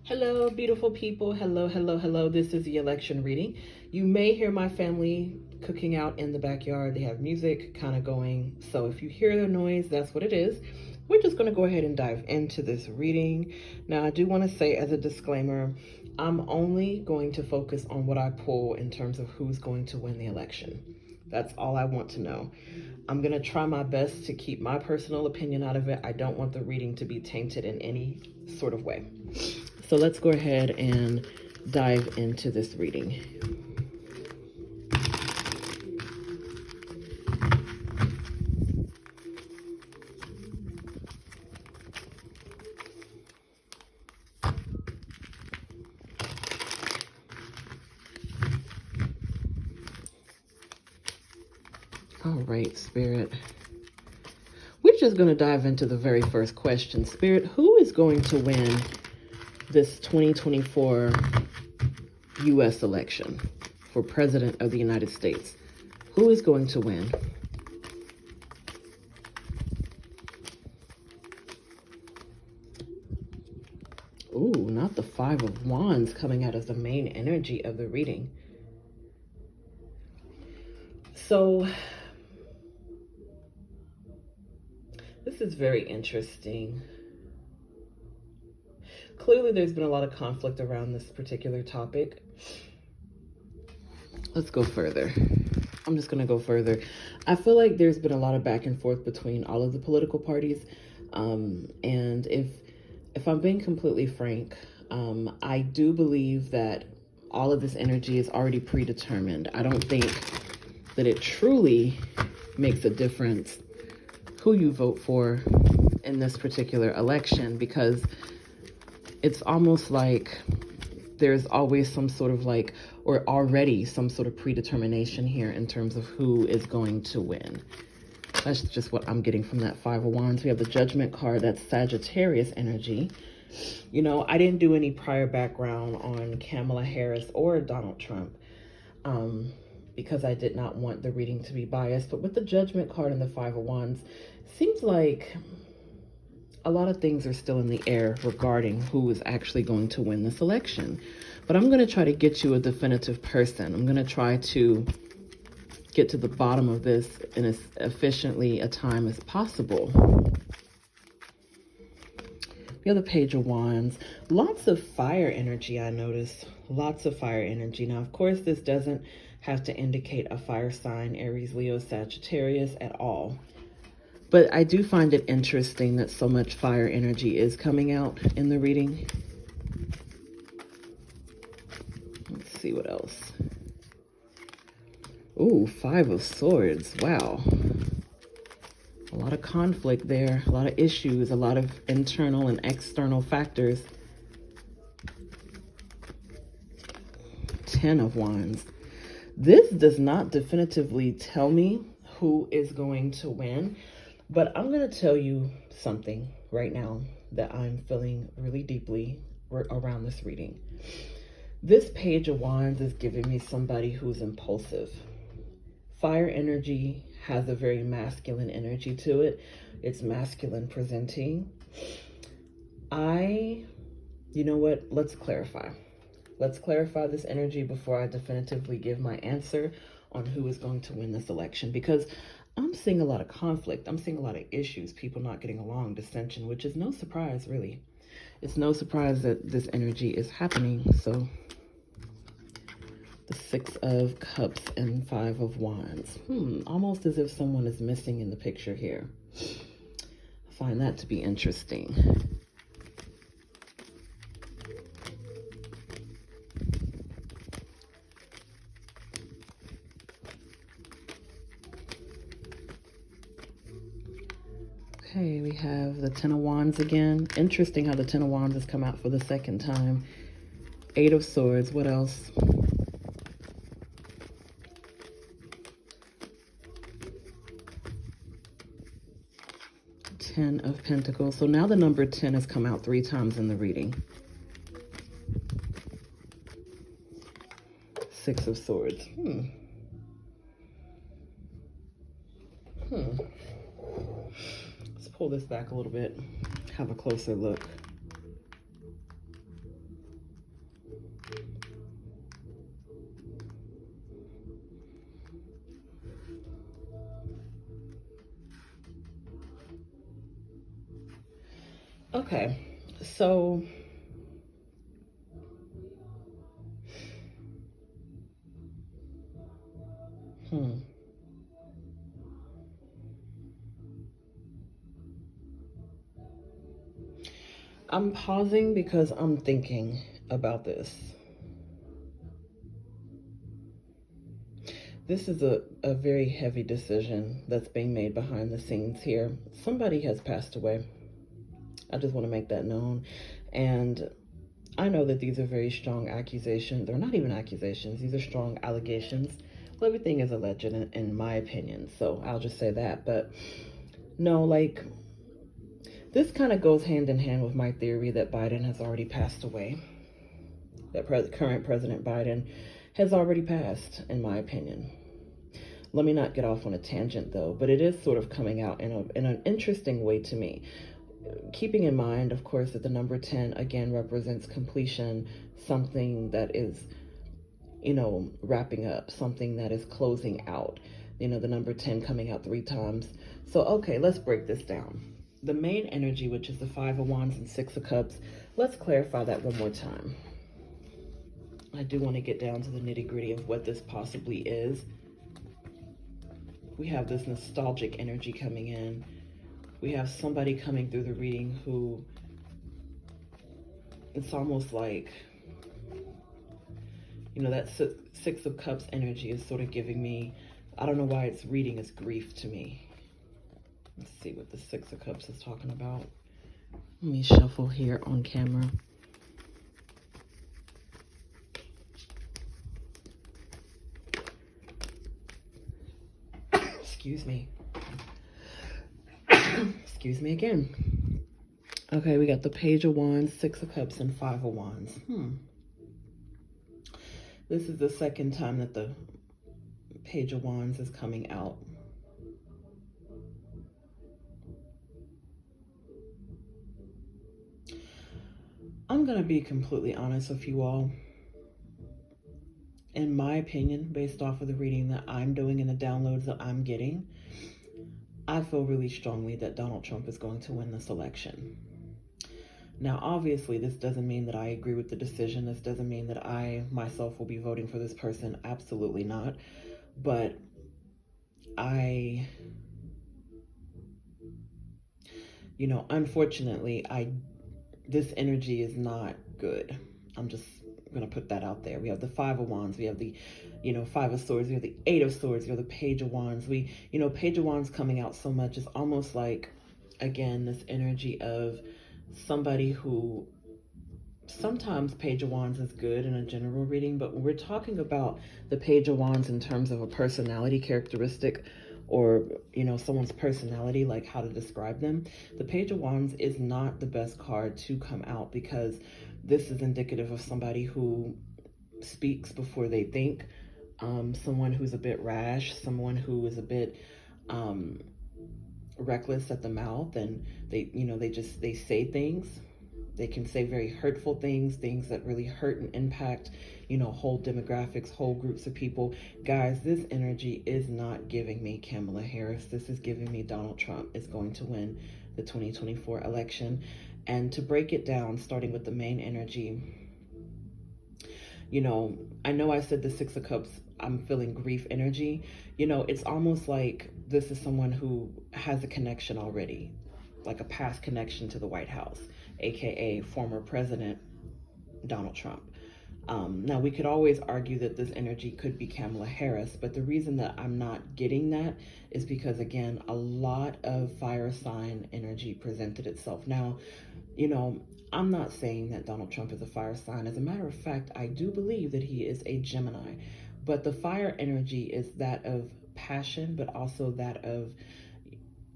Hello, beautiful people. Hello, hello, hello. This is the election reading. You may hear my family cooking out in the backyard. They have music kind of going. So if you hear the noise, that's what it is. We're just going to go ahead and dive into this reading. Now, I do want to say as a disclaimer, I'm only going to focus on what I pull in terms of who's going to win the election. That's all I want to know. I'm going to try my best to keep my personal opinion out of it. I don't want the reading to be tainted in any sort of way. So let's go ahead and dive into this reading. All right, Spirit. We're just going to dive into the very first question. Spirit, who is going to win this 2024 U.S. election for President of the United States? Who is going to win? Ooh, not the Five of Wands coming out as the main energy of the reading. So, this is very interesting. Clearly, there's been a lot of conflict around this particular topic. Let's go further. I'm just going to go further. I feel like there's been a lot of back and forth between all of the political parties. And if I'm being completely frank, I do believe that all of this energy is already predetermined. I don't think that it truly makes a difference who you vote for in this particular election, because it's almost like there's always some sort of or already some sort of predetermination here in terms of who is going to win. That's just what I'm getting from that Five of Wands. We have the Judgment card. That's Sagittarius energy. You know, I didn't do any prior background on Kamala Harris or Donald Trump because I did not want the reading to be biased. But with the Judgment card and the Five of Wands, seems like a lot of things are still in the air regarding who is actually going to win this election. But I'm going to try to get you a definitive person. I'm going to try to get to the bottom of this in as efficiently a time as possible. The other Page of Wands, lots of fire energy, I noticed. Lots of fire energy. Now, of course, this doesn't have to indicate a fire sign, Aries, Leo, Sagittarius at all. But I do find it interesting that so much fire energy is coming out in the reading. Let's see what else. Ooh, Five of Swords. Wow. A lot of conflict there, a lot of issues, a lot of internal and external factors. Ten of Wands. This does not definitively tell me who is going to win, but I'm going to tell you something right now that I'm feeling really deeply around this reading. This Page of Wands is giving me somebody who's impulsive. Fire energy has a very masculine energy to it. It's masculine presenting. You know what? Let's clarify. Let's clarify this energy before I definitively give my answer on who is going to win this election, because I'm seeing a lot of conflict. I'm seeing a lot of issues, people not getting along, dissension, which is no surprise, really. It's no surprise that this energy is happening. So the Six of Cups and Five of Wands. Almost as if someone is missing in the picture here. I find that to be interesting. Okay, we have the Ten of Wands again. Interesting how the Ten of Wands has come out for the second time. Eight of Swords. What else? Ten of Pentacles. So now the number 10 has come out 3 times in the reading. Six of Swords. Let's pull this back a little bit, have a closer look. Okay, so hmm. I'm pausing because I'm thinking about this. This is a very heavy decision that's being made behind the scenes here. Somebody has passed away. I just want to make that known. And I know that these are very strong accusations. They're not even accusations, these are strong allegations. Well, everything is alleged in my opinion, so I'll just say that. But no, like, this kind of goes hand in hand with my theory that Biden has already passed away. That current President Biden has already passed, in my opinion. Let me not get off on a tangent though, but it is sort of coming out in an interesting way to me. Keeping in mind, of course, that the number 10 again represents completion, something that is, wrapping up, something that is closing out. The number 10 coming out 3 times. So, okay, let's break this down. The main energy, which is the 5 of Wands and 6 of Cups, let's clarify that one more time. I do want to get down to the nitty-gritty of what this possibly is. We have this nostalgic energy coming in. We have somebody coming through the reading who, it's almost like, that 6 of Cups energy is sort of giving me, I don't know why it's reading as grief to me. Let's see what the 6 of Cups is talking about. Let me shuffle here on camera. Excuse me. Excuse me again. Okay, we got the Page of Wands, 6 of Cups, and 5 of Wands. This is the second time that the Page of Wands is coming out. I'm going to be completely honest with you all. In my opinion, based off of the reading that I'm doing and the downloads that I'm getting, I feel really strongly that Donald Trump is going to win this election. Now, obviously, this doesn't mean that I agree with the decision. This doesn't mean that I myself will be voting for this person. Absolutely not. But unfortunately, this energy is not good. I'm just going to put that out there. We have the 5 of Wands. We have the, 5 of Swords. We have the 8 of Swords. We have the Page of Wands. Page of Wands coming out so much is almost like, again, this energy of somebody who, sometimes Page of Wands is good in a general reading, but when we're talking about the Page of Wands in terms of a personality characteristic, or someone's personality, like how to describe them, the Page of Wands is not the best card to come out, because this is indicative of somebody who speaks before they think, someone who's a bit rash, someone who is a bit reckless at the mouth, and they say things. They can say very hurtful things that really hurt and impact, whole demographics, whole groups of people. Guys, this energy is not giving me Kamala Harris. This is giving me Donald Trump is going to win the 2024 election. And to break it down, starting with the main energy, I know I said the 6 of Cups, I'm feeling grief energy. It's almost like this is someone who has a connection already, like a past connection to the White House, aka former President Donald Trump. Now, we could always argue that this energy could be Kamala Harris, but the reason that I'm not getting that is because, again, a lot of fire sign energy presented itself. Now, I'm not saying that Donald Trump is a fire sign. As a matter of fact, I do believe that he is a Gemini, but the fire energy is that of passion, but also that of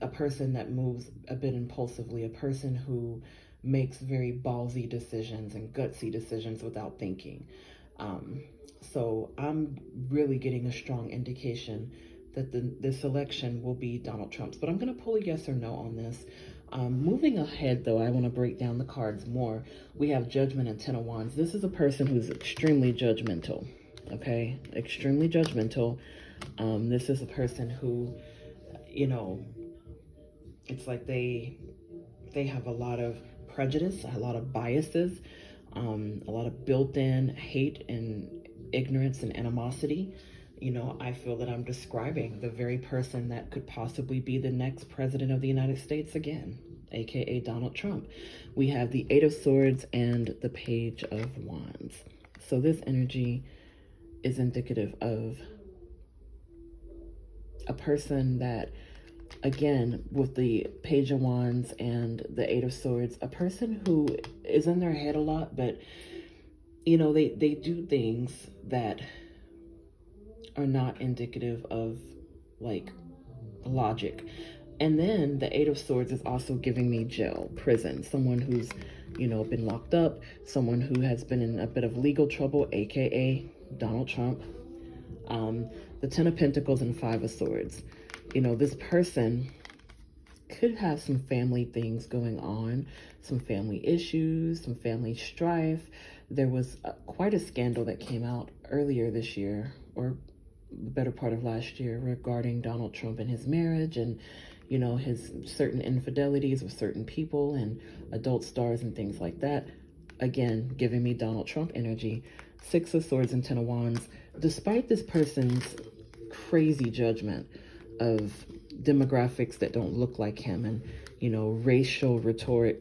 a person that moves a bit impulsively, a person who makes very ballsy decisions and gutsy decisions without thinking. So I'm really getting a strong indication that this election will be Donald Trump's, but I'm going to pull a yes or no on this. Moving ahead, though, I want to break down the cards more. We have Judgment and 10 of Wands. This is a person who's extremely judgmental, okay? Extremely judgmental. This is a person who, it's like they have a lot of prejudice, a lot of biases, a lot of built-in hate and ignorance and animosity. I feel that I'm describing the very person that could possibly be the next president of the United States again, aka Donald Trump. We have the Eight of Swords and the Page of Wands. So this energy is indicative of a person that, again, with the Page of Wands and the Eight of Swords, a person who is in their head a lot, but they do things that are not indicative of like logic. And then the Eight of Swords is also giving me jail, prison, someone who's been locked up, someone who has been in a bit of legal trouble, aka Donald Trump. The Ten of Pentacles and Five of Swords. This person could have some family things going on, some family issues, some family strife. There was quite a scandal that came out earlier this year, or the better part of last year, regarding Donald Trump and his marriage and, his certain infidelities with certain people and adult stars and things like that. Again, giving me Donald Trump energy. Six of Swords and Ten of Wands. Despite this person's crazy judgment of demographics that don't look like him and, racial rhetoric,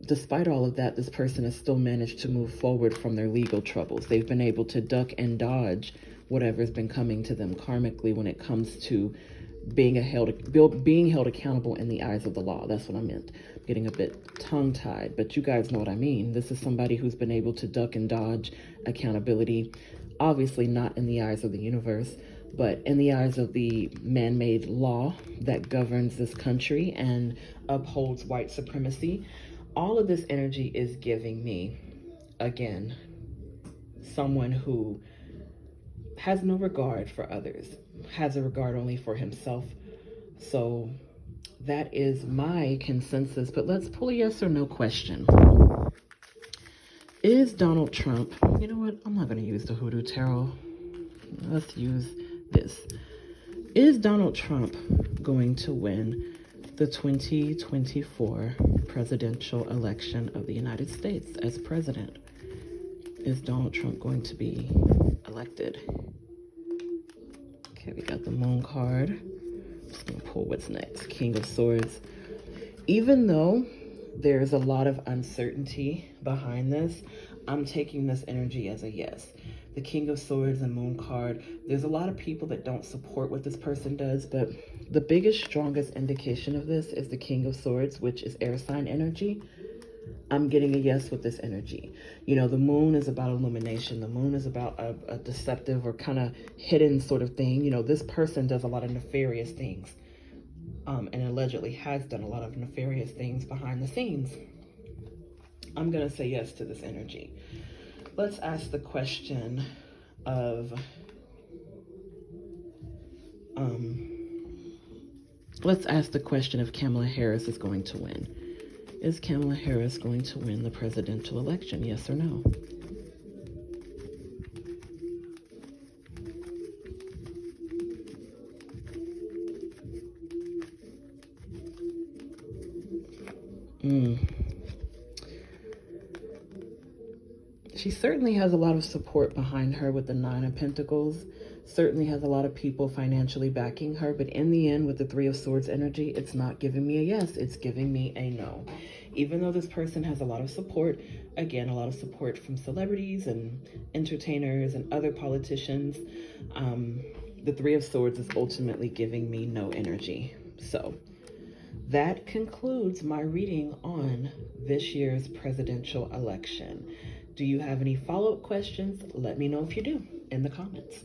despite all of that, this person has still managed to move forward from their legal troubles. They've been able to duck and dodge whatever's been coming to them karmically when it comes to being held accountable in the eyes of the law. That's what I meant. Getting a bit tongue-tied, but you guys know what I mean. This is somebody who's been able to duck and dodge accountability, obviously not in the eyes of the universe, but in the eyes of the man-made law that governs this country and upholds white supremacy. All of this energy is giving me, again, someone who has no regard for others, has a regard only for himself. So that is my consensus, but let's pull a yes or no question. Is Donald Trump, you know what, I'm not going to use the Hoodoo Tarot. Let's use this. Is Donald Trump going to win the 2024 presidential election of the United States as president? Is Donald Trump going to be elected? Okay, we got the Moon card. Just gonna pull what's next. King of Swords. Even though there's a lot of uncertainty behind this, I'm taking this energy as a yes. The King of Swords and Moon card, there's a lot of people that don't support what this person does, but the biggest, strongest indication of this is the King of Swords, which is air sign energy. I'm getting a yes with this energy. The moon is about illumination. The moon is about a deceptive or kind of hidden sort of thing. This person does a lot of nefarious things, and allegedly has done a lot of nefarious things behind the scenes. I'm going to say yes to this energy. Let's ask the question of, if Kamala Harris is going to win. Is Kamala Harris going to win the presidential election? Yes or no? She certainly has a lot of support behind her with the Nine of Pentacles. Certainly has a lot of people financially backing her, but in the end, with the Three of Swords energy, it's not giving me a yes, it's giving me a no. Even though this person has a lot of support, again, a lot of support from celebrities and entertainers and other politicians, the Three of Swords is ultimately giving me no energy. So that concludes my reading on this year's presidential election. Do you have any follow-up questions? Let me know if you do in the comments.